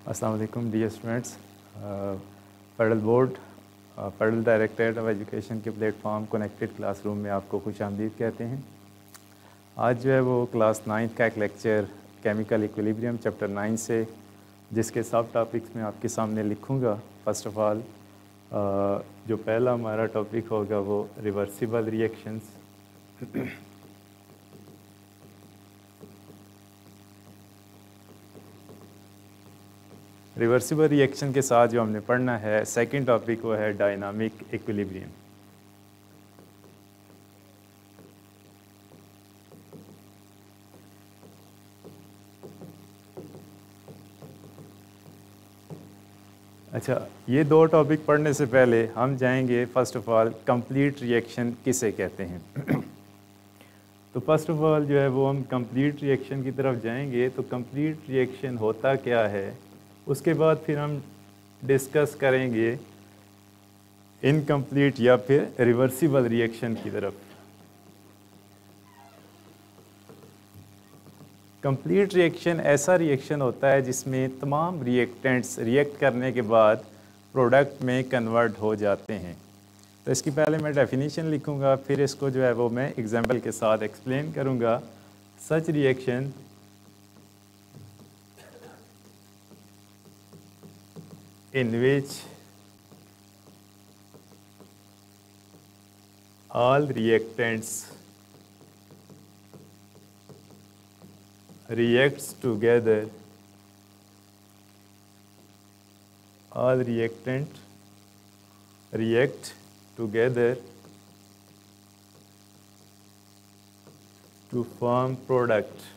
अस्सलाम वालेकुम dear students. पैडल बोर्ड पैडल डायरेक्टरेट ऑफ एजुकेशन के प्लेटफॉर्म कनेक्टेड क्लासरूम में आपको खुशामदीद कहते हैं। आज जो है वो क्लास 9 का एक लेक्चर केमिकल इक्विलिब्रियम चैप्टर 9 से, जिसके सब टॉपिक्स में आपके सामने लिखूँगा। फ़र्स्ट ऑफ़ ऑल जो पहला हमारा टॉपिक होगा वो रिवर्सिबल रिएक्शंस। रिवर्सिबल रिएक्शन के साथ जो हमने पढ़ना है सेकंड टॉपिक वो है डायनामिक इक्विलिब्रियम। अच्छा, ये दो टॉपिक पढ़ने से पहले हम जाएंगे first of all complete reaction किसे कहते हैं। तो फर्स्ट ऑफ ऑल जो है वो हम कंप्लीट रिएक्शन की तरफ जाएंगे। तो कंप्लीट रिएक्शन होता क्या है, उसके बाद फिर हम डिस्कस करेंगे इनकम्प्लीट या फिर रिवर्सिबल रिएक्शन की तरफ। कंप्लीट रिएक्शन ऐसा रिएक्शन होता है जिसमें तमाम रिएक्टेंट्स रिएक्ट करने के बाद प्रोडक्ट में कन्वर्ट हो जाते हैं। तो इसकी पहले मैं डेफिनेशन लिखूंगा, फिर इसको जो है वो मैं एग्जांपल के साथ एक्सप्लेन करूंगा। Such reaction in which all reactants reacts together, all reactant react together to form product।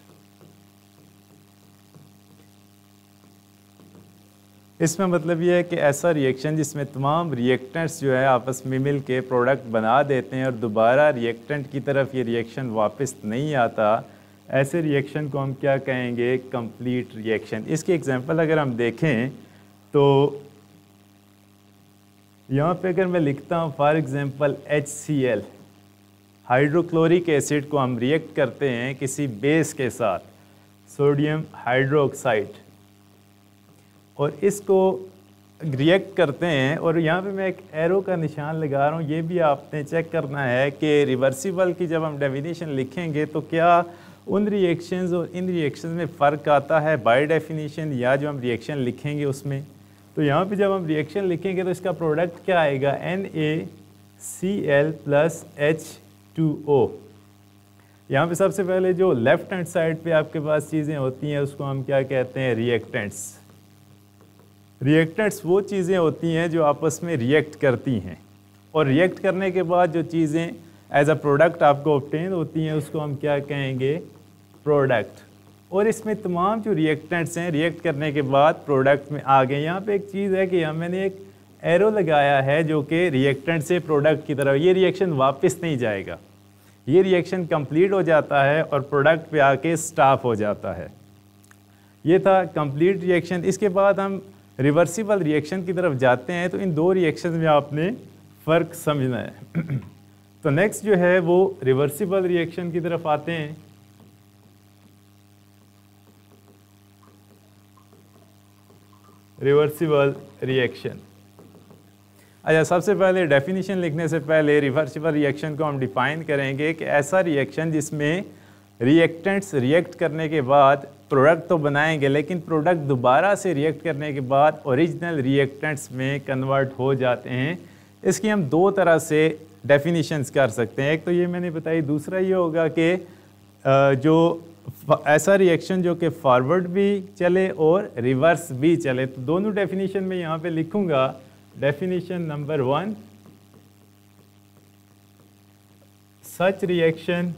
इसमें मतलब ये है कि ऐसा रिएक्शन जिसमें तमाम रिएक्टेंट्स जो है आपस में मिल के प्रोडक्ट बना देते हैं और दोबारा रिएक्टेंट की तरफ ये रिएक्शन वापस नहीं आता, ऐसे रिएक्शन को हम क्या कहेंगे, कंप्लीट रिएक्शन। इसकी एग्जांपल अगर हम देखें तो यहाँ पे अगर मैं लिखता हूँ for example HCl, hydrochloric acid को हम रिएक्ट करते हैं किसी बेस के साथ, सोडियम हाइड्रोक्साइड, और इसको रिएक्ट करते हैं। और यहाँ पे मैं एक एरो का निशान लगा रहा हूँ, ये भी आपने चेक करना है कि रिवर्सिबल की जब हम डेफिनेशन लिखेंगे तो क्या उन रिएक्शंस और इन रिएक्शंस में फ़र्क आता है बाय डेफिनेशन, या जो हम रिएक्शन लिखेंगे उसमें। तो यहाँ पे जब हम रिएक्शन लिखेंगे तो इसका प्रोडक्ट क्या आएगा, NaCl + H2O। यहाँ पे सबसे पहले जो लेफ्ट हैंड साइड पे आपके पास चीज़ें होती हैं उसको हम क्या कहते हैं, रिएक्टेंट्स। रिएक्टेंट्स वो चीज़ें होती हैं जो आपस में रिएक्ट करती हैं, और रिएक्ट करने के बाद जो चीज़ें एज अ प्रोडक्ट आपको ऑब्टेन होती हैं उसको हम क्या कहेंगे, प्रोडक्ट। और इसमें तमाम जो रिएक्टेंट्स हैं रिएक्ट करने के बाद प्रोडक्ट में आ गए। यहाँ पे एक चीज़ है कि मैंने एक एरो लगाया है जो कि रिएक्टेंट से प्रोडक्ट की तरफ, ये रिएक्शन वापस नहीं जाएगा, ये रिएक्शन कंप्लीट हो जाता है और प्रोडक्ट पे आके स्टॉप हो जाता है। ये था कंप्लीट रिएक्शन। इसके बाद हम रिवर्सिबल रिएक्शन की तरफ जाते हैं। तो इन दो रिएक्शन में आपने फ़र्क समझना है। तो नेक्स्ट जो है वो रिवर्सिबल रिएक्शन की तरफ आते हैं। रिवर्सिबल रिएक्शन, अच्छा, सबसे पहले डेफिनेशन लिखने से पहले रिवर्सिबल रिएक्शन को हम डिफाइन करेंगे कि ऐसा रिएक्शन जिसमें रिएक्टेंट्स रिएक्ट करने के बाद प्रोडक्ट तो बनाएंगे, लेकिन प्रोडक्ट दोबारा से रिएक्ट करने के बाद ओरिजिनल रिएक्टेंट्स में कन्वर्ट हो जाते हैं। इसकी हम दो तरह से डेफिनेशंस कर सकते हैं। एक तो ये मैंने बताई, दूसरा ये होगा कि जो ऐसा रिएक्शन जो कि फॉरवर्ड भी चले और रिवर्स भी चले। तो दोनों डेफिनेशन में यहाँ पे लिखूँगा। Definition number 1, such reaction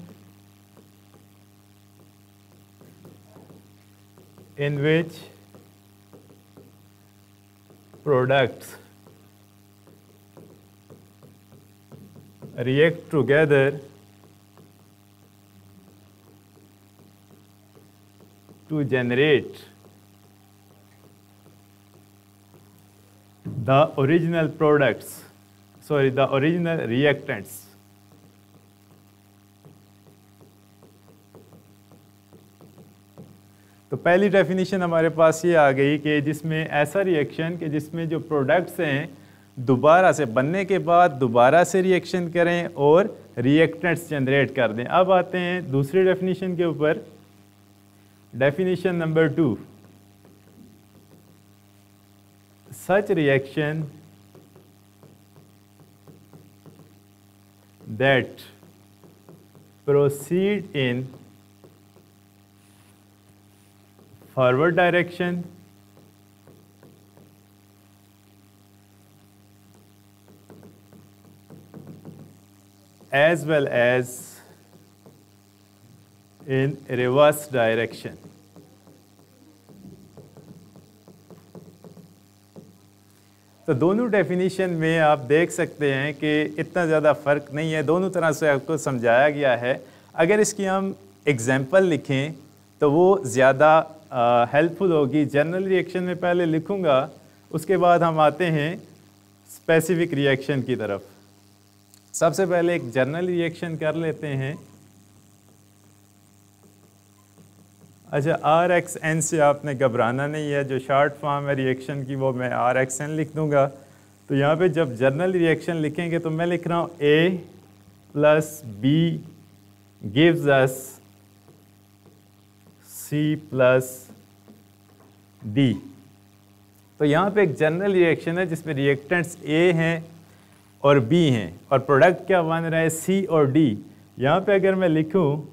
in which products react together to generate the original products, the original reactants। तो पहली डेफिनेशन हमारे पास ये आ गई कि जिसमें ऐसा रिएक्शन कि जिसमें जो प्रोडक्ट्स हैं दोबारा से बनने के बाद दोबारा से रिएक्शन करें और रिएक्टेंट्स जनरेट कर दें। अब आते हैं दूसरी डेफिनेशन के ऊपर। Definition number 2, such reaction that proceed in forward direction as well as in reverse direction। तो दोनों डेफिनेशन में आप देख सकते हैं कि इतना ज़्यादा फ़र्क नहीं है, दोनों तरह से आपको समझाया गया है। अगर इसकी हम एग्जांपल लिखें तो वो ज़्यादा हेल्पफुल होगी। जनरल रिएक्शन में पहले लिखूँगा, उसके बाद हम आते हैं स्पेसिफिक रिएक्शन की तरफ। सबसे पहले एक जनरल रिएक्शन कर लेते हैं। अच्छा, RxN से आपने घबराना नहीं है, जो शॉर्ट फॉर्म है रिएक्शन की वो मैं RxN लिख दूंगा। तो यहाँ पे जब जनरल रिएक्शन लिखेंगे तो मैं लिख रहा हूँ A + B gives us C + D। तो यहाँ पे एक जनरल रिएक्शन है जिसमें रिएक्टेंट्स A हैं और B हैं और प्रोडक्ट क्या बन रहा है, C और D। यहाँ पे अगर मैं लिखूँ,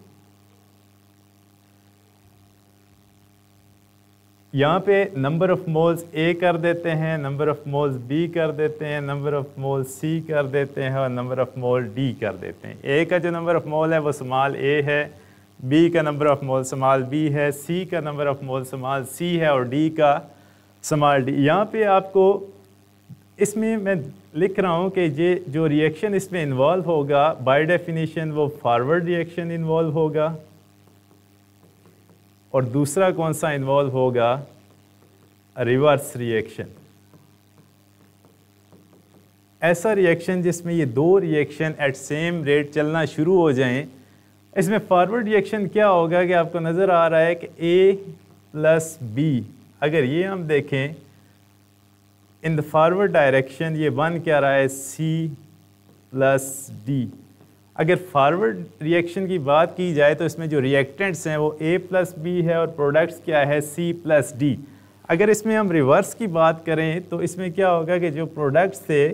यहाँ पे नंबर ऑफ मोल्स A कर देते हैं, नंबर ऑफ मोल्स B कर देते हैं, नंबर ऑफ मोल C कर देते हैं और नंबर ऑफ मोल D कर देते हैं। A का जो नंबर ऑफ मोल है वो स्मॉल a है, B का number of mole small b है, C का number of mole small c है और D का स्मॉल d। यहाँ पे आपको इसमें मैं लिख रहा हूँ कि ये जो रिएक्शन इसमें इन्वॉल्व होगा बाय डेफिनेशन वो फॉरवर्ड रिएक्शन इन्वॉल्व होगा और दूसरा कौन सा इन्वॉल्व होगा, रिवर्स रिएक्शन। ऐसा रिएक्शन जिसमें ये दो रिएक्शन एट सेम रेट चलना शुरू हो जाएं। इसमें फॉरवर्ड रिएक्शन क्या होगा कि आपको नज़र आ रहा है कि A + B, अगर ये हम देखें इन द फॉरवर्ड डायरेक्शन ये बन क्या रहा है, C + D। अगर फॉरवर्ड रिएक्शन की बात की जाए तो इसमें जो रिएक्टेंट्स हैं वो A + B है और प्रोडक्ट्स क्या है, C + D। अगर इसमें हम रिवर्स की बात करें तो इसमें क्या होगा कि जो प्रोडक्ट्स थे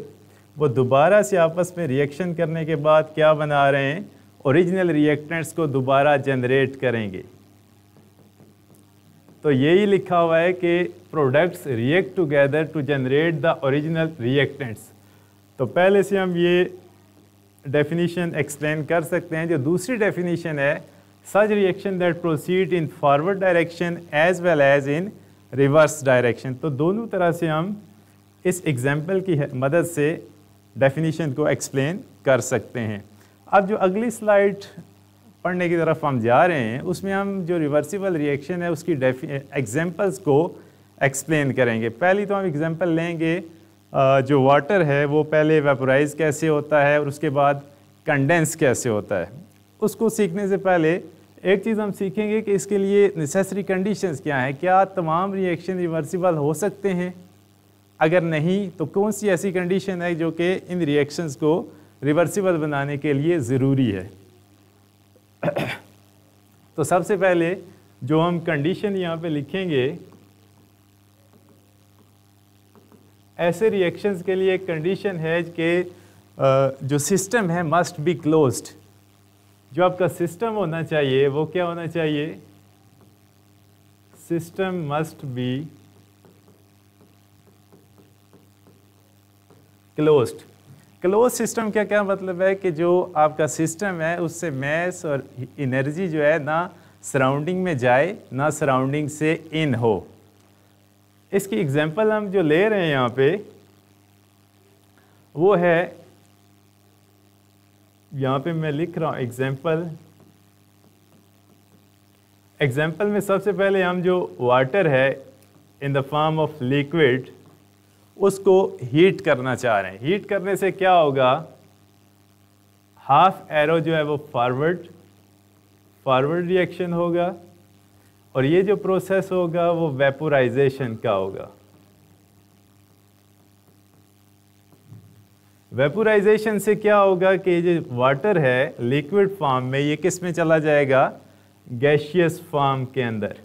वो दोबारा से आपस में रिएक्शन करने के बाद क्या बना रहे हैं, ओरिजिनल रिएक्टेंट्स को दोबारा जनरेट करेंगे। तो यही लिखा हुआ है कि products react together to generate the original reactants. तो पहले से हम ये डेफिनेशन एक्सप्लेन कर सकते हैं। जो दूसरी डेफिनेशन है, such reaction that proceed in forward direction as well as in reverse direction. तो दोनों तरह से हम इस एग्जाम्पल की मदद से डेफिनेशन को एक्सप्लेन कर सकते हैं। अब जो अगली स्लाइड पढ़ने की तरफ हम जा रहे हैं उसमें हम जो रिवर्सिबल रिएक्शन है उसकी एग्जांपल्स को एक्सप्लेन करेंगे। पहली तो हम एग्जांपल लेंगे जो वाटर है वो पहले वेपोराइज कैसे होता है और उसके बाद कंडेंस कैसे होता है। उसको सीखने से पहले एक चीज़ हम सीखेंगे कि इसके लिए नेसेसरी कंडीशंस क्या हैं, क्या तमाम रिएक्शन रिवर्सिबल हो सकते हैं, अगर नहीं तो कौन सी ऐसी कंडीशन है जो कि इन रिएक्शंस को रिवर्सिबल बनाने के लिए ज़रूरी है। तो सबसे पहले जो हम कंडीशन यहाँ पे लिखेंगे, ऐसे रिएक्शंस के लिए एक कंडीशन है कि जो सिस्टम है मस्ट बी क्लोज्ड। जो आपका सिस्टम होना चाहिए वो क्या होना चाहिए, system must be closed. Close system का क्या मतलब है कि जो आपका सिस्टम है उससे मैस और एनर्जी जो है ना सराउंडिंग में जाए ना सराउंडिंग से इन हो। इसकी एग्जांपल हम जो ले रहे हैं यहाँ पे वो है, यहाँ पे मैं लिख रहा हूँ एग्जांपल में सबसे पहले हम जो वाटर है इन द फॉर्म ऑफ लिक्विड उसको हीट करना चाह रहे हैं। हीट करने से क्या होगा, हाफ एरो जो है वो फॉरवर्ड रिएक्शन होगा और ये जो प्रोसेस होगा वो वेपोराइजेशन का होगा। वेपोराइजेशन से क्या होगा कि जो वाटर है लिक्विड फॉर्म में, ये किस में चला जाएगा, गैशियस फॉर्म के अंदर।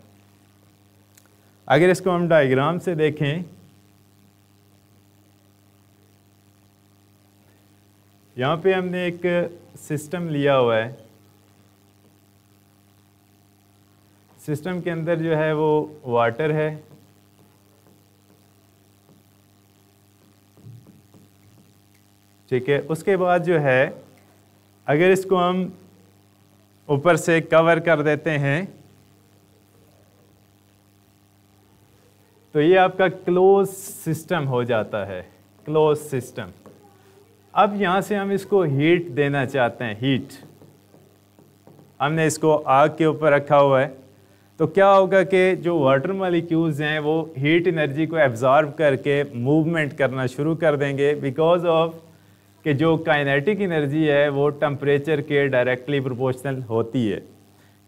अगर इसको हम डायग्राम से देखें, यहाँ पे हमने एक सिस्टम लिया हुआ है। सिस्टम के अंदर जो है वो वाटर है, ठीक है। उसके बाद जो है अगर इसको हम ऊपर से कवर कर देते हैं तो ये आपका क्लोज सिस्टम हो जाता है, क्लोज सिस्टम। अब यहाँ से हम इसको हीट देना चाहते हैं, हीट। हमने इसको आग के ऊपर रखा हुआ है, तो क्या होगा कि जो वाटर मॉलिक्यूल्स हैं वो हीट एनर्जी को एब्जॉर्ब करके मूवमेंट करना शुरू कर देंगे, बिकॉज ऑफ कि जो काइनेटिक एनर्जी है वो टेम्परेचर के डायरेक्टली प्रोपोर्शनल होती है,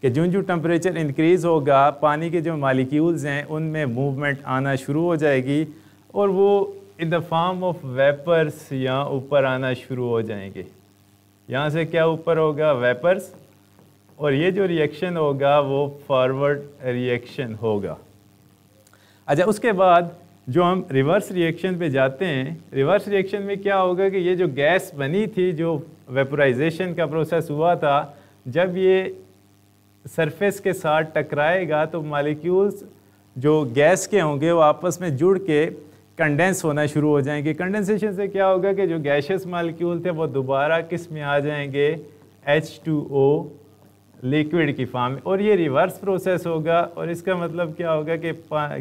कि जो टेम्परेचर इंक्रीज़ होगा पानी के जो मॉलिक्यूल्स हैं उनमें मूवमेंट आना शुरू हो जाएगी और वो in the form of vapours यहाँ ऊपर आना शुरू हो जाएंगे। यहाँ से क्या ऊपर होगा, वेपर्स, और ये जो रिएक्शन होगा वो फॉरवर्ड रिएक्शन होगा। अच्छा, उसके बाद जो हम रिवर्स रिएक्शन पे जाते हैं, रिवर्स रिएक्शन में क्या होगा कि ये जो गैस बनी थी, जो वेपोराइजेशन का प्रोसेस हुआ था, जब ये सरफेस के साथ टकराएगा तो मॉलिक्यूल्स जो गैस के होंगे वो आपस में जुड़ के कंडेंस होना शुरू हो जाएंगे। कंडेंसेशन से क्या होगा कि जो गैशियस मॉलिक्यूल थे वो दोबारा किस में आ जाएंगे, H2O लिक्विड की फॉर्म में, और ये रिवर्स प्रोसेस होगा। और इसका मतलब क्या होगा कि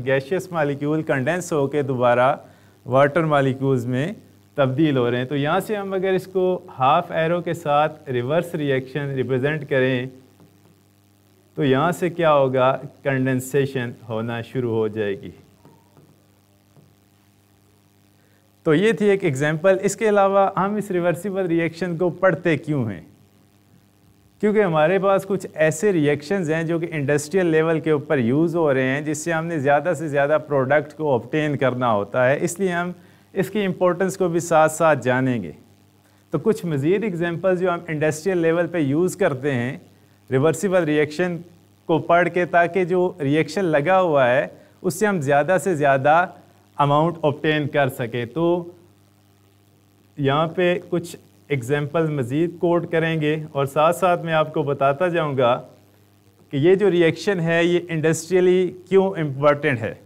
गैशियस मॉलिक्यूल कंडेंस होकर दोबारा वाटर मॉलिक्यूल्स में तब्दील हो रहे हैं। तो यहाँ से हम अगर इसको हाफ एरो के साथ रिवर्स रिएक्शन रिप्रेजेंट करें तो यहाँ से क्या होगा, कंडेंसेशन होना शुरू हो जाएगी। तो ये थी एक एग्जांपल। इसके अलावा हम इस रिवर्सिबल रिएक्शन को पढ़ते क्यों हैं, क्योंकि हमारे पास कुछ ऐसे रिएक्शंस हैं जो कि इंडस्ट्रियल लेवल के ऊपर यूज़ हो रहे हैं, जिससे हमने ज़्यादा से ज़्यादा प्रोडक्ट को ऑब्टेन करना होता है, इसलिए हम इसकी इम्पोर्टेंस को भी साथ साथ जानेंगे। तो कुछ मज़ीद एग्जांपल्स जो हम इंडस्ट्रियल लेवल पे यूज़ करते हैं रिवर्सिबल रिएक्शन को पढ़ के, ताकि जो रिएक्शन लगा हुआ है उससे हम ज़्यादा से ज़्यादा अमाउंट ऑब्टेन कर सकें। तो यहाँ पे कुछ एग्जांपल मज़ीद कोट करेंगे और साथ साथ मैं आपको बताता जाऊँगा कि ये जो रिएक्शन है ये इंडस्ट्रियली क्यों इम्पोर्टेंट है।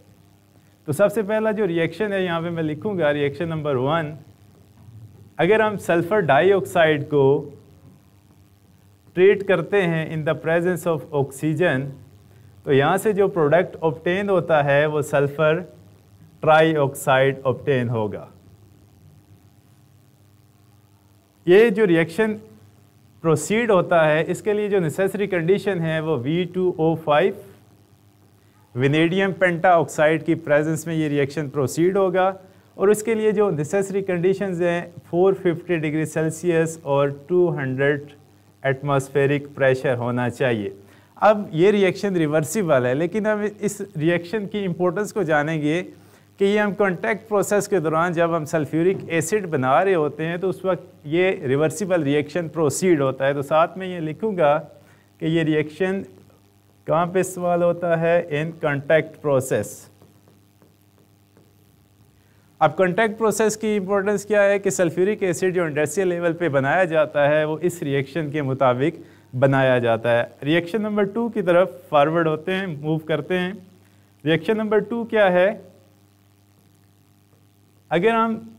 तो सबसे पहला जो रिएक्शन है यहाँ पे मैं लिखूँगा रिएक्शन नंबर 1। अगर हम सल्फ़र डाइऑक्साइड को ट्रीट करते हैं in the presence of oxygen, तो यहाँ से जो प्रोडक्ट ऑब्टेन होता है वो सल्फ़र ट्राइऑक्साइड ऑब्टेन होगा। ये जो रिएक्शन प्रोसीड होता है इसके लिए जो नेसेसरी कंडीशन है वो V2O5 वेनेडियम पेंटाऑक्साइड की प्रेजेंस में ये रिएक्शन प्रोसीड होगा, और इसके लिए जो नेसेसरी कंडीशंस हैं 450 डिग्री सेल्सियस और 200 एटमॉस्फेरिक प्रेशर होना चाहिए। अब ये रिएक्शन रिवर्सिबल है, लेकिन अब इस रिएक्शन की इम्पोर्टेंस को जानेंगे कि ये हम कॉन्टैक्ट प्रोसेस के दौरान जब हम सल्फ्यूरिक एसिड बना रहे होते हैं तो उस वक्त ये रिवर्सिबल रिएक्शन प्रोसीड होता है। तो साथ में ये लिखूँगा कि ये रिएक्शन कहाँ पे इस्तेमाल होता है, इन कॉन्टैक्ट प्रोसेस। अब कॉन्टैक्ट प्रोसेस की इंपॉर्टेंस क्या है कि सल्फ्यूरिक एसिड जो इंडस्ट्रियल लेवल पे बनाया जाता है वो इस रिएक्शन के मुताबिक बनाया जाता है। रिएक्शन नंबर 2 की तरफ फॉरवर्ड होते हैं, मूव करते हैं। रिएक्शन नंबर 2 क्या है, अगर हम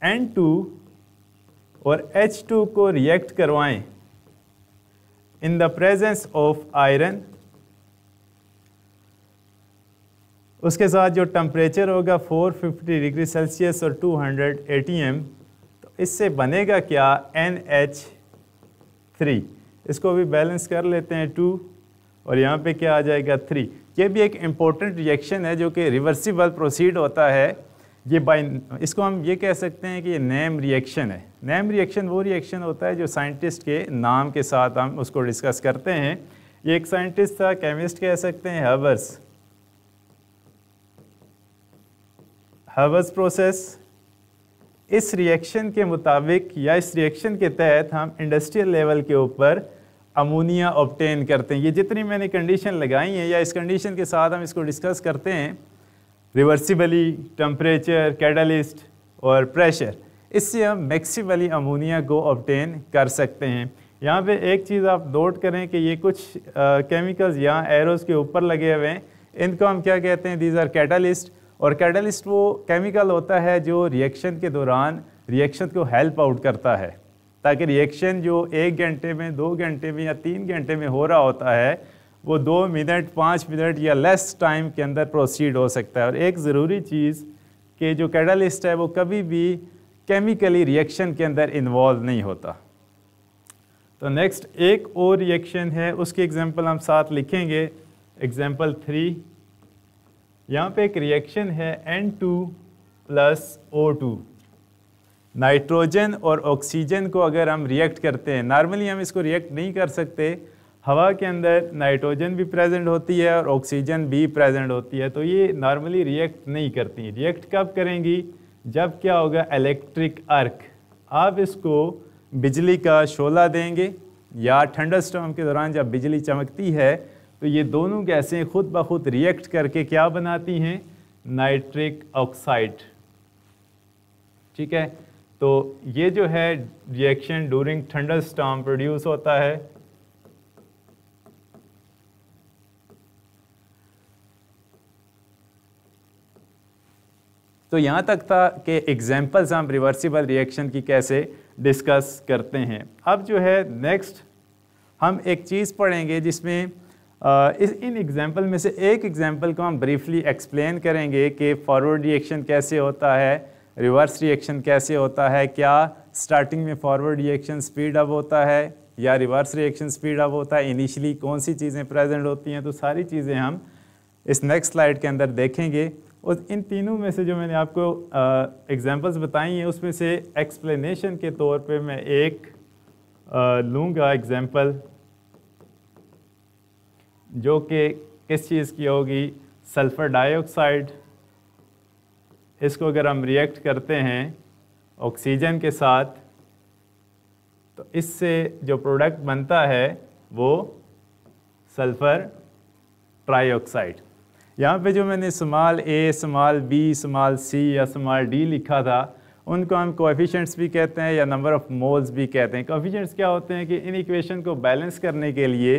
N2 और H2 को रिएक्ट करवाएं in the presence of iron, उसके साथ जो टेम्परेचर होगा 450 डिग्री सेल्सियस और 200 ATM, तो इससे बनेगा क्या, NH3। इसको भी बैलेंस कर लेते हैं 2, और यहाँ पे क्या आ जाएगा 3। ये भी एक इम्पोर्टेंट रिएक्शन है जो कि रिवर्सिबल प्रोसीड होता है। ये इसको हम ये कह सकते हैं कि ये नेम रिएक्शन है। नेम रिएक्शन वो रिएक्शन होता है जो साइंटिस्ट के नाम के साथ हम उसको डिस्कस करते हैं। ये एक साइंटिस्ट था, केमिस्ट कह सकते हैं, हर्बर्स प्रोसेस। इस रिएक्शन के मुताबिक या इस रिएक्शन के तहत हम इंडस्ट्रियल लेवल के ऊपर अमोनिया ऑब्टेन करते हैं। ये जितनी मैंने कंडीशन लगाई हैं या इस कंडीशन के साथ हम इसको डिस्कस करते हैं, रिवर्सिबली, टेम्परेचर, कैटलिस्ट और प्रेशर, इससे हम मैक्सिमली अमोनिया को ऑब्टेन कर सकते हैं। यहाँ पे एक चीज़ आप नोट करें कि ये कुछ केमिकल्स यहाँ एरोज़ के ऊपर लगे हुए हैं, इनको हम क्या कहते हैं, दीज आर कैटलिस्ट। और कैटलिस्ट वो केमिकल होता है जो रिएक्शन के दौरान रिएक्शन को हेल्प आउट करता है, ताकि रिएक्शन जो 1 घंटे में, 2 घंटे में या 3 घंटे में हो रहा होता है वो 2 मिनट, 5 मिनट या लेस टाइम के अंदर प्रोसीड हो सकता है। और एक ज़रूरी चीज़ कि जो कैटलिस्ट है वो कभी भी केमिकली रिएक्शन के अंदर इन्वॉल्व नहीं होता। तो नेक्स्ट एक और रिएक्शन है, उसकी एग्जांपल हम साथ लिखेंगे, एग्जांपल 3। यहाँ पे एक रिएक्शन है N2 + O2। नाइट्रोजन और ऑक्सीजन को अगर हम रिएक्ट करते हैं, नॉर्मली हम इसको रिएक्ट नहीं कर सकते, हवा के अंदर नाइट्रोजन भी प्रेजेंट होती है और ऑक्सीजन भी प्रेजेंट होती है, तो ये नॉर्मली रिएक्ट नहीं करती। रिएक्ट कब करेंगी, जब क्या होगा, इलेक्ट्रिक अर्क, आप इसको बिजली का शोला देंगे या थंडरस्टॉर्म के दौरान जब बिजली चमकती है तो ये दोनों गैसें खुद ब खुद रिएक्ट करके क्या बनाती हैं, नाइट्रिक ऑक्साइड। ठीक है, तो ये जो है रिएक्शन ड्यूरिंग थंडरस्टॉर्म प्रोड्यूस होता है। तो यहाँ तक था कि एग्जांपल्स हम रिवर्सिबल रिएक्शन की कैसे डिस्कस करते हैं। अब जो है नेक्स्ट हम एक चीज़ पढ़ेंगे जिसमें इन एग्जांपल में से एक एग्जांपल को हम ब्रीफली एक्सप्लेन करेंगे कि फॉरवर्ड रिएक्शन कैसे होता है, रिवर्स रिएक्शन कैसे होता है, क्या स्टार्टिंग में फॉरवर्ड रिएक्शन स्पीड अप होता है या रिवर्स रिएक्शन स्पीड अप होता है, इनिशियली कौन सी चीज़ें प्रेजेंट होती हैं। तो सारी चीज़ें हम इस नेक्स्ट स्लाइड के अंदर देखेंगे। और इन तीनों में से जो मैंने आपको एग्जांपल्स बताई हैं उसमें से एक्सप्लेनेशन के तौर पे मैं एक लूँगा एग्जांपल, जो कि किस चीज़ की होगी, सल्फ़र डाइऑक्साइड। इसको अगर हम रिएक्ट करते हैं ऑक्सीजन के साथ तो इससे जो प्रोडक्ट बनता है वो सल्फ़र ट्राइऑक्साइड। यहाँ पे जो मैंने small a, small b, small c या स्मॉल d लिखा था, उनको हम कोएफिशिएंट्स भी कहते हैं या नंबर ऑफ़ मोल्स भी कहते हैं। कोएफिशिएंट्स क्या होते हैं कि इन इक्वेशन को बैलेंस करने के लिए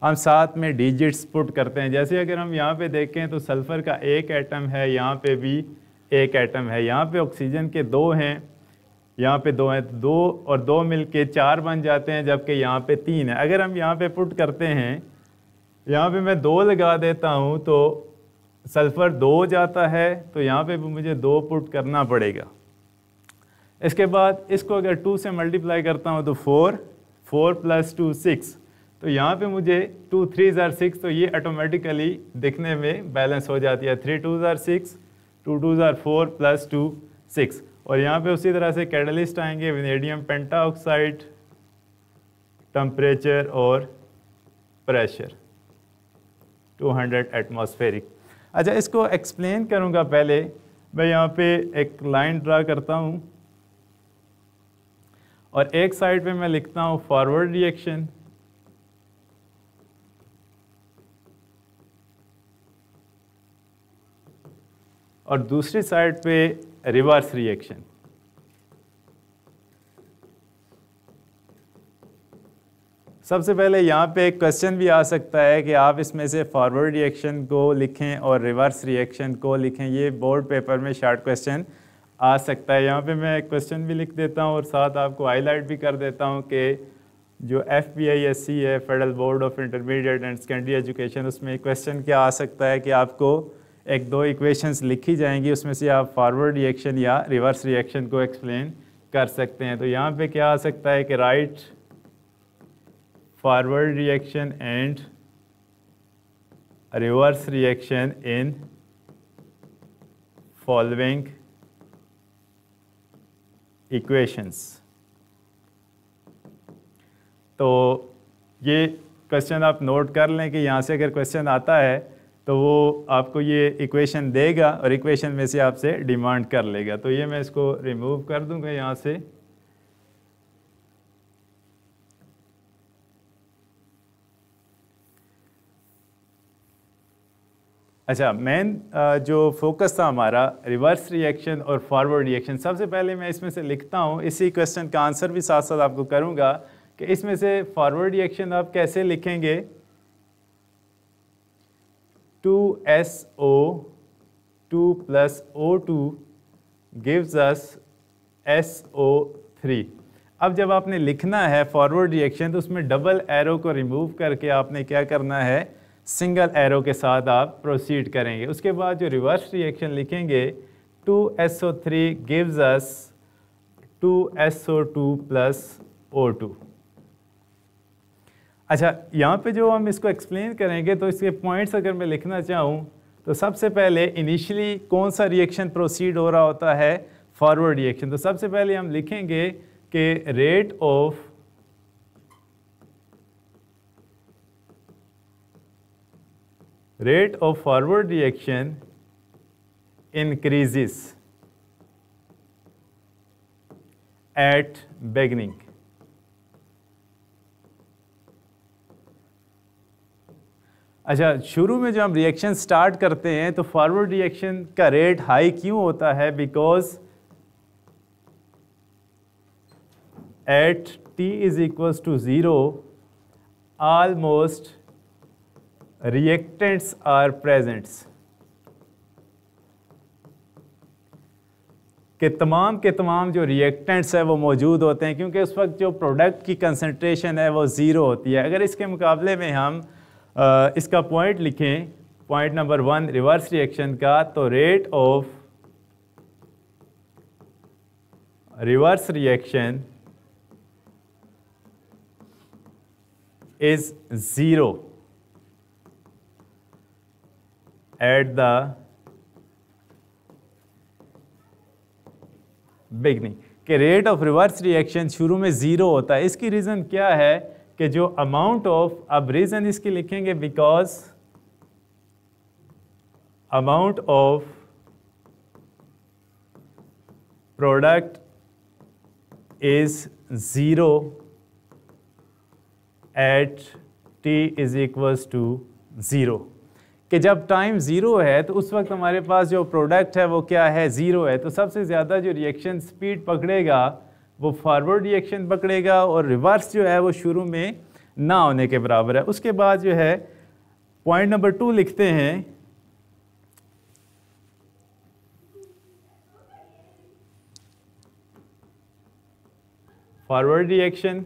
हम साथ में डिजिट्स पुट करते हैं। जैसे अगर हम यहाँ पे देखें तो सल्फ़र का एक एटम है, यहाँ पे भी एक एटम है, यहाँ पे ऑक्सीजन के 2 हैं, यहाँ पे 2 हैं, 2 और 2 मिलके 4 बन जाते हैं, जबकि यहाँ पे 3 है। अगर हम यहाँ पे पुट करते हैं, यहाँ पे मैं 2 लगा देता हूँ तो सल्फ़र 2 हो जाता है, तो यहाँ पे भी मुझे 2 पुट करना पड़ेगा। इसके बाद इसको अगर 2 से मल्टीप्लाई करता हूँ तो 4, 4 + 2 6, तो यहाँ पे मुझे 2 3 = 6, तो ये ऑटोमेटिकली दिखने में बैलेंस हो जाती है। 3 2 = 6, 2 2 = 4 + 2 6। और यहाँ पे उसी तरह से कैटलिस्ट आएंगे, वेनेडियम पेंटाऑक्साइड, टेम्परेचर और प्रेशर 200 एटमॉस्फेरिक। अच्छा, इसको एक्सप्लेन करूँगा। पहले मैं यहाँ पे एक लाइन ड्रा करता हूँ और एक साइड पे मैं लिखता हूँ फॉरवर्ड रिएक्शन, और दूसरी साइड पे रिवर्स रिएक्शन। सबसे पहले यहाँ पे एक क्वेश्चन भी आ सकता है कि आप इसमें से फॉरवर्ड रिएक्शन को लिखें और रिवर्स रिएक्शन को लिखें। ये बोर्ड पेपर में शॉर्ट क्वेश्चन आ सकता है। यहाँ पे मैं एक क्वेश्चन भी लिख देता हूँ और साथ आपको हाईलाइट भी कर देता हूँ कि जो FBISC है, federal board of intermediate and secondary education, उसमें क्वेश्चन क्या आ सकता है कि आपको 1-2 इक्वेशंस लिखी जाएंगी, उसमें से आप फॉरवर्ड रिएक्शन या रिवर्स रिएक्शन को एक्सप्लेन कर सकते हैं। तो यहाँ पे क्या आ सकता है कि right forward reaction and reverse reaction in following equations. तो ये क्वेश्चन आप नोट कर लें कि यहाँ से अगर क्वेश्चन आता है तो वो आपको ये इक्वेशन देगा और इक्वेशन में से आपसे डिमांड कर लेगा। तो ये मैं इसको रिमूव कर दूंगा यहाँ से। अच्छा, मेन जो फोकस था हमारा रिवर्स रिएक्शन और फॉरवर्ड रिएक्शन। सबसे पहले मैं इसमें से लिखता हूँ, इसी क्वेश्चन का आंसर भी साथ साथ आपको करूँगा कि इसमें से फॉरवर्ड रिएक्शन आप कैसे लिखेंगे। 2SO2 plus O2 gives us SO3। अब जब आपने लिखना है फॉरवर्ड रिएक्शन तो उसमें डबल एरो को रिमूव करके आपने क्या करना है, सिंगल एरो के साथ आप प्रोसीड करेंगे। उसके बाद जो रिवर्स रिएक्शन लिखेंगे 2SO3 gives us 2SO2 plus O2। अच्छा, यहाँ पे जो हम इसको एक्सप्लेन करेंगे तो इसके पॉइंट्स अगर मैं लिखना चाहूँ तो सबसे पहले इनिशियली कौन सा रिएक्शन प्रोसीड हो रहा होता है, फॉरवर्ड रिएक्शन। तो सबसे पहले हम लिखेंगे कि rate of forward reaction increases at beginning. अच्छा, शुरू में जो हम रिएक्शन स्टार्ट करते हैं तो फॉरवर्ड रिएक्शन का रेट हाई क्यों होता है, because at t is equals to 0 almost reactants are presents, के तमाम जो रिएक्टेंट्स है वो मौजूद होते हैं, क्योंकि उस वक्त जो प्रोडक्ट की कंसंट्रेशन है वो ज़ीरो होती है। अगर इसके मुकाबले में हम इसका पॉइंट लिखें, पॉइंट नंबर 1 रिवर्स रिएक्शन का, तो rate of reverse reaction is 0 at the beginning, के रेट ऑफ रिवर्स रिएक्शन शुरू में 0 होता है। इसकी रीज़न क्या है कि जो अमाउंट ऑफ, अब रीज़न इसकी लिखेंगे because amount of product is 0 at t is equals to 0, कि जब टाइम 0 है तो उस वक्त हमारे पास जो प्रोडक्ट है वो क्या है, 0 है। तो सबसे ज़्यादा जो रिएक्शन स्पीड पकड़ेगा वो फॉरवर्ड रिएक्शन पकड़ेगा और रिवर्स जो है वो शुरू में ना होने के बराबर है। उसके बाद जो है पॉइंट नंबर 2 लिखते हैं, फॉरवर्ड रिएक्शन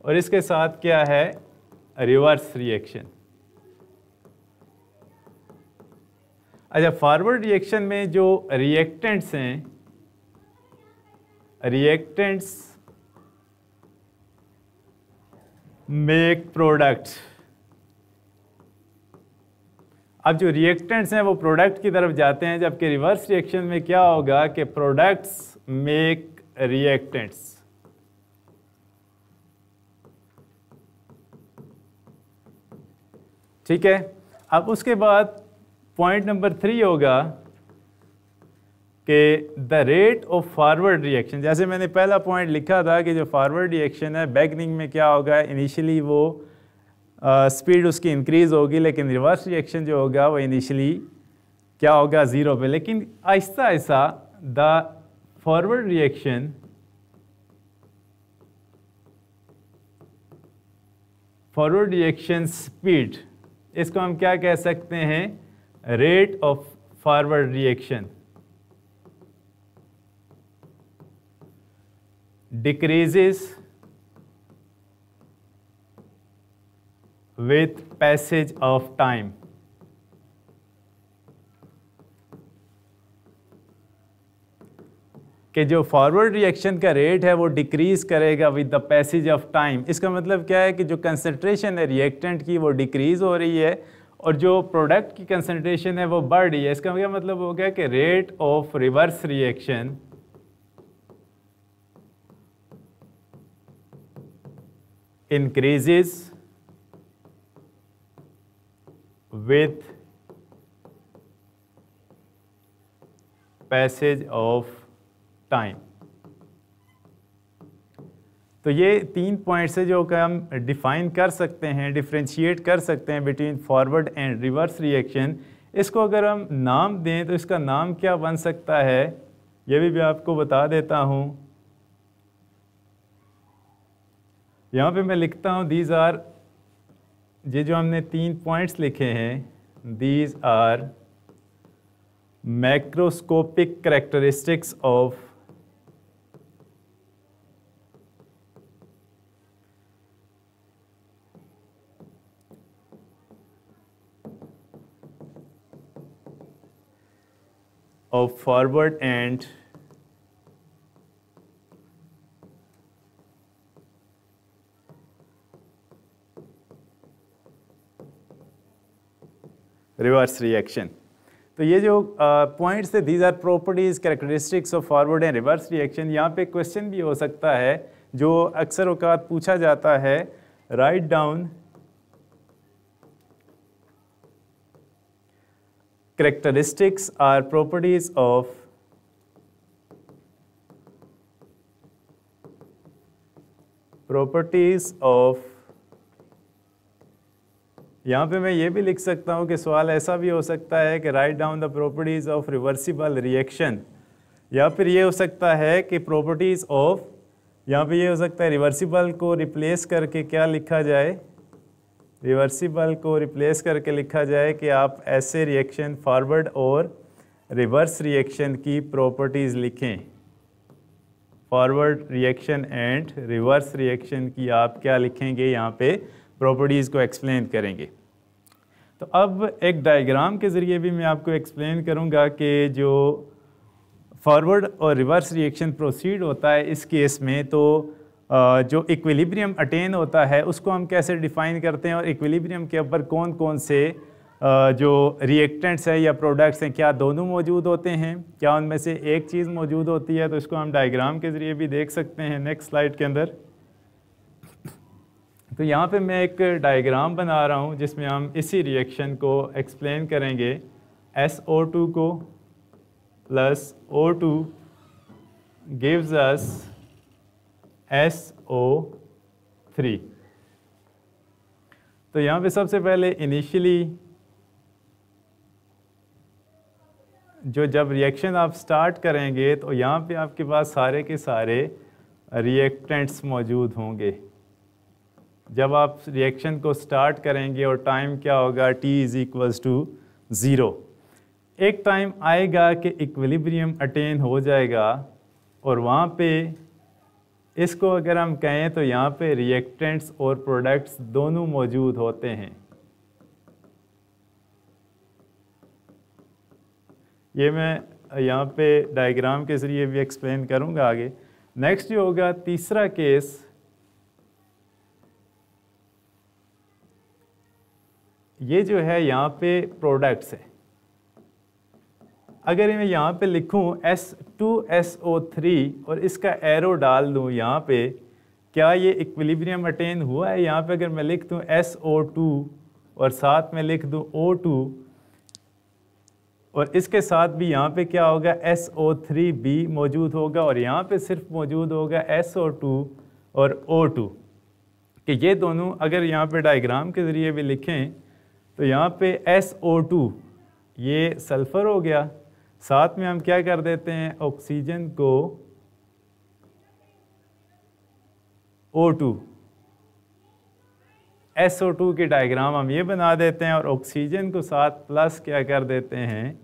और इसके साथ क्या है, रिवर्स रिएक्शन। अच्छा, फॉरवर्ड रिएक्शन में जो रिएक्टेंट्स हैं, रिएक्टेंट्स मेक प्रोडक्ट। अब जो रिएक्टेंट्स हैं वो प्रोडक्ट की तरफ जाते हैं, जबकि रिवर्स रिएक्शन में क्या होगा कि प्रोडक्ट्स मेक रिएक्टेंट्स। ठीक है। अब उसके बाद पॉइंट नंबर 3 होगा कि the rate of forward reaction, जैसे मैंने पहला पॉइंट लिखा था कि जो फॉरवर्ड रिएक्शन है बिगिनिंग में क्या होगा, इनिशियली वो स्पीड उसकी इंक्रीज़ होगी, लेकिन रिवर्स रिएक्शन जो होगा वो इनिशियली क्या होगा, 0 पे। लेकिन Aahista Aahista the forward reaction speed, इसको हम क्या कह सकते हैं, rate of forward reaction decreases with passage of time। कि जो फॉरवर्ड रिएक्शन का रेट है वो डिक्रीज करेगा with the passage of time. इसका मतलब क्या है कि जो कंसंट्रेशन है रिएक्टेंट की वो डिक्रीज हो रही है और जो प्रोडक्ट की कंसंट्रेशन है वो बढ़ रही है। इसका क्या मतलब हो गया कि rate of reverse reaction increases with passage of time। तो ये 3 पॉइंट से जो कि हम डिफाइन कर सकते हैं, डिफ्रेंशिएट कर सकते हैं between forward and reverse reaction. इसको अगर हम नाम दें तो इसका नाम क्या बन सकता है, ये भी आपको बता देता हूँ। यहाँ पे मैं लिखता हूँ दीज आर, ये जो हमने 3 पॉइंट्स लिखे हैं, these are macroscopic characteristics of forward and reverse reaction. तो ये जो पॉइंट्स थे, these are properties characteristics of forward and reverse reaction. यहाँ पे क्वेश्चन भी हो सकता है जो अक्सर औकात पूछा जाता है, write down characteristics are properties of यहाँ पे मैं ये भी लिख सकता हूँ कि सवाल ऐसा भी हो सकता है कि write down the properties of reversible reaction, या फिर ये हो सकता है कि प्रॉपर्टीज ऑफ, यहाँ पे ये हो सकता है रिवर्सिबल को रिप्लेस करके क्या लिखा जाए, रिवर्सिबल को रिप्लेस करके लिखा जाए कि आप ऐसे रिएक्शन फॉरवर्ड और रिवर्स रिएक्शन की प्रॉपर्टीज़ लिखें। Forward reaction and reverse reaction की आप क्या लिखेंगे, यहाँ पे प्रॉपर्टीज़ को एक्सप्लेन करेंगे। तो अब एक डायग्राम के ज़रिए भी मैं आपको एक्सप्लेन करूँगा कि जो फॉरवर्ड और रिवर्स रिएक्शन प्रोसीड होता है इस केस में, तो जो इक्विलिब्रियम अटेन होता है उसको हम कैसे डिफ़ाइन करते हैं, और इक्विलिब्रियम के ऊपर कौन कौन से जो रिएक्टेंट्स हैं या प्रोडक्ट्स हैं, क्या दोनों मौजूद होते हैं, क्या उनमें से एक चीज़ मौजूद होती है, तो इसको हम डायग्राम के ज़रिए भी देख सकते हैं नेक्स्ट स्लाइड के अंदर। तो यहाँ पे मैं एक डायग्राम बना रहा हूँ जिसमें हम इसी रिएक्शन को एक्सप्लेन करेंगे। SO2 को plus O2 gives us SO3। तो यहाँ पे सबसे पहले इनिशियली जब रिएक्शन आप स्टार्ट करेंगे तो यहाँ पे आपके पास सारे के सारे रिएक्टेंट्स मौजूद होंगे। जब आप रिएक्शन को स्टार्ट करेंगे और टाइम क्या होगा, T = 0, एक टाइम आएगा कि इक्विलिब्रियम अटेन हो जाएगा और वहाँ पे इसको अगर हम कहें तो यहाँ पे रिएक्टेंट्स और प्रोडक्ट्स दोनों मौजूद होते हैं। ये मैं यहाँ पे डायग्राम के ज़रिए भी एक्सप्लेन करूँगा आगे। नेक्स्ट जो होगा तीसरा केस, ये जो है यहाँ पे प्रोडक्ट्स है। अगर मैं यहाँ पे लिखूँ S2SO3 और इसका एरो डाल दूँ यहाँ पे, क्या ये इक्विलिब्रियम अटेन हुआ है? यहाँ पे अगर मैं लिख दूँ SO2 और साथ में लिख दूँ O2 और इसके साथ भी यहाँ पे क्या होगा, SO3B मौजूद होगा और यहाँ पे सिर्फ मौजूद होगा SO2 और O2, कि ये दोनों अगर यहाँ पे डायग्राम के ज़रिए भी लिखें तो यहाँ पे SO2 ये सल्फ़र हो गया, साथ में हम क्या कर देते हैं, ऑक्सीजन को O2, SO2 की डायग्राम हम ये बना देते हैं और ऑक्सीजन को साथ प्लस क्या कर देते हैं,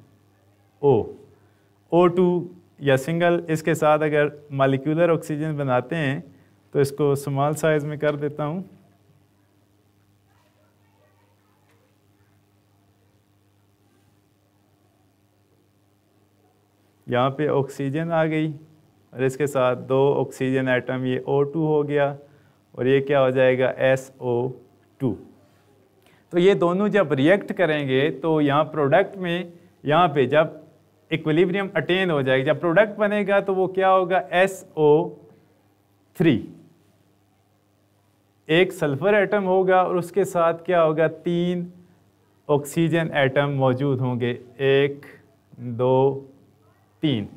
O2 या सिंगल इसके साथ अगर मॉलिक्यूलर ऑक्सीजन बनाते हैं तो इसको स्मॉल साइज़ में कर देता हूँ। यहाँ पे ऑक्सीजन आ गई और इसके साथ 2 ऑक्सीजन एटम, ये O2 हो गया और ये क्या हो जाएगा, SO2। तो ये दोनों जब रिएक्ट करेंगे तो यहाँ प्रोडक्ट में, यहाँ पे जब इक्विलिब्रियम अटेन हो जाएगा, जब प्रोडक्ट बनेगा तो वो क्या होगा, SO3। एक सल्फर एटम होगा और उसके साथ क्या होगा, 3 ऑक्सीजन एटम मौजूद होंगे, 1 2 3।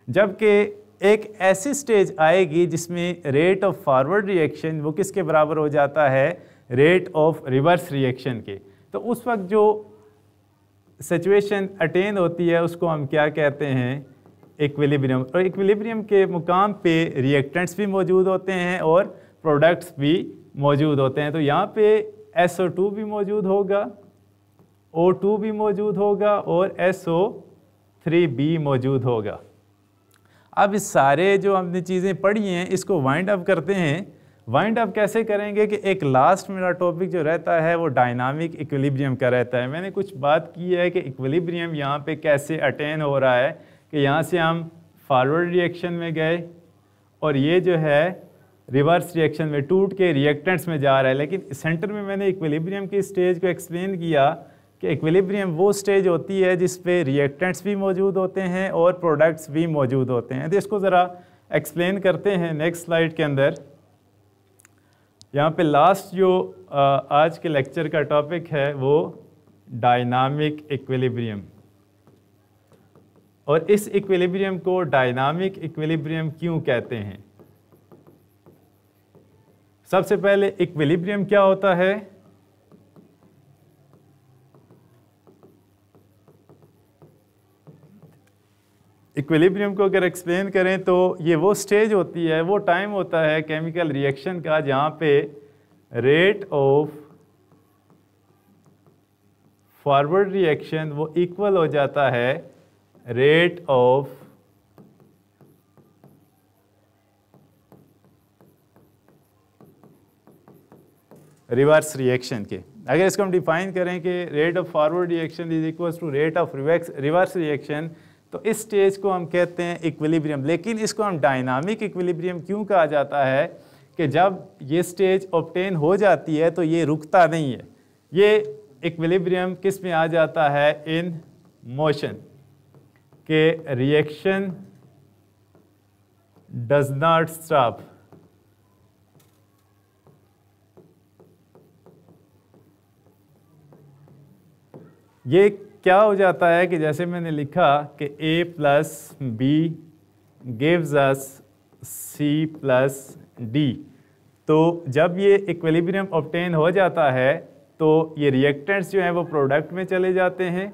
जबकि एक ऐसी स्टेज आएगी जिसमें रेट ऑफ फॉरवर्ड रिएक्शन वो किसके बराबर हो जाता है, रेट ऑफ रिवर्स रिएक्शन के। तो उस वक्त जो सिचुएशन अटेन होती है उसको हम क्या कहते हैं, इक्विलिब्रियम। और इक्विलिब्रियम के मुकाम पे रिएक्टेंट्स भी मौजूद होते हैं और प्रोडक्ट्स भी मौजूद होते हैं। तो यहाँ पे SO2 भी मौजूद होगा, O2 भी मौजूद होगा और SO3 मौजूद होगा। अब इस सारे जो हमने चीज़ें पढ़ी हैं इसको वाइंड अप करते हैं। वाइंड अप कैसे करेंगे कि एक लास्ट मेरा टॉपिक जो रहता है वो डायनामिक इक्विलिब्रियम का रहता है। मैंने कुछ बात की है कि इक्विलिब्रियम यहाँ पे कैसे अटेन हो रहा है, कि यहाँ से हम फॉरवर्ड रिएक्शन में गए और ये जो है रिवर्स रिएक्शन में टूट के रिएक्टेंट्स में जा रहा है। लेकिन सेंटर में मैंने इक्विलिब्रियम की स्टेज को एक्सप्लेन किया कि इक्विलिब्रियम वो स्टेज होती है जिस पे रिएक्टेंट्स भी मौजूद होते हैं और प्रोडक्ट्स भी मौजूद होते हैं। तो इसको ज़रा एक्सप्लेन करते हैं नेक्स्ट स्लाइड के अंदर। यहाँ पे लास्ट जो आज के लेक्चर का टॉपिक है वो डायनामिक इक्विलिब्रियम, और इस इक्विलिब्रियम को डायनामिक इक्विलिब्रियम क्यों कहते हैं। सबसे पहले इक्विलिब्रियम क्या होता है। इक्विलिब्रियम को अगर एक्सप्लेन करें तो ये वो स्टेज होती है, वो टाइम होता है केमिकल रिएक्शन का जहाँ पे रेट ऑफ फॉरवर्ड रिएक्शन वो इक्वल हो जाता है रेट ऑफ रिवर्स रिएक्शन के। अगर इसको हम डिफाइन करें कि rate of forward reaction is equal to rate of reverse reaction, तो इस स्टेज को हम कहते हैं इक्विलिब्रियम। लेकिन इसको हम डायनामिक इक्विलिब्रियम क्यों कहा जाता है कि जब ये स्टेज ऑब्टेन हो जाती है तो ये रुकता नहीं है, ये इक्विलिब्रियम किस में आ जाता है, इन मोशन, के रिएक्शन डज नॉट स्टॉप। ये क्या हो जाता है कि जैसे मैंने लिखा कि A + B gives us C + D, तो जब ये इक्विलिब्रियम ऑब्टेन हो जाता है तो ये रिएक्टेंट्स जो हैं वो प्रोडक्ट में चले जाते हैं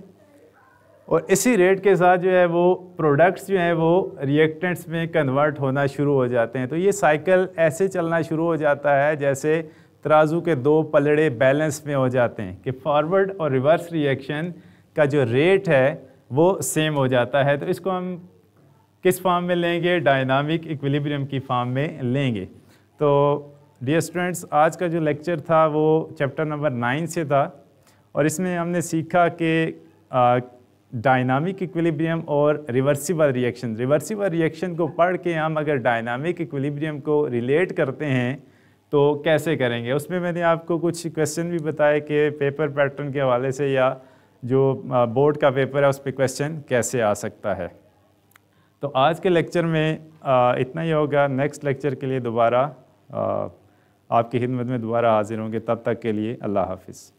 और इसी रेट के साथ जो है वो प्रोडक्ट्स जो हैं वो रिएक्टेंट्स में कन्वर्ट होना शुरू हो जाते हैं। तो ये साइकिल ऐसे चलना शुरू हो जाता है जैसे तराजू के 2 पलड़े बैलेंस में हो जाते हैं, कि फॉरवर्ड और रिवर्स रिएक्शन का जो रेट है वो सेम हो जाता है। तो इसको हम किस फॉर्म में लेंगे, डायनामिक इक्विलिब्रियम की फॉर्म में लेंगे। तो डियर स्टूडेंट्स, आज का जो लेक्चर था वो चैप्टर नंबर 9 से था और इसमें हमने सीखा कि डायनामिक इक्विलिब्रियम और रिवर्सिबल रिएक्शन को पढ़ के हम अगर डायनामिक इक्विलिब्रियम को रिलेट करते हैं तो कैसे करेंगे। उसमें मैंने आपको कुछ क्वेश्चन भी बताए कि पेपर पैटर्न के हवाले से या जो बोर्ड का पेपर है उस पर क्वेश्चन कैसे आ सकता है। तो आज के लेक्चर में इतना ही होगा। नेक्स्ट लेक्चर के लिए दोबारा आपकी खिदमत में दोबारा हाजिर होंगे। तब तक के लिए अल्लाह हाफिज़।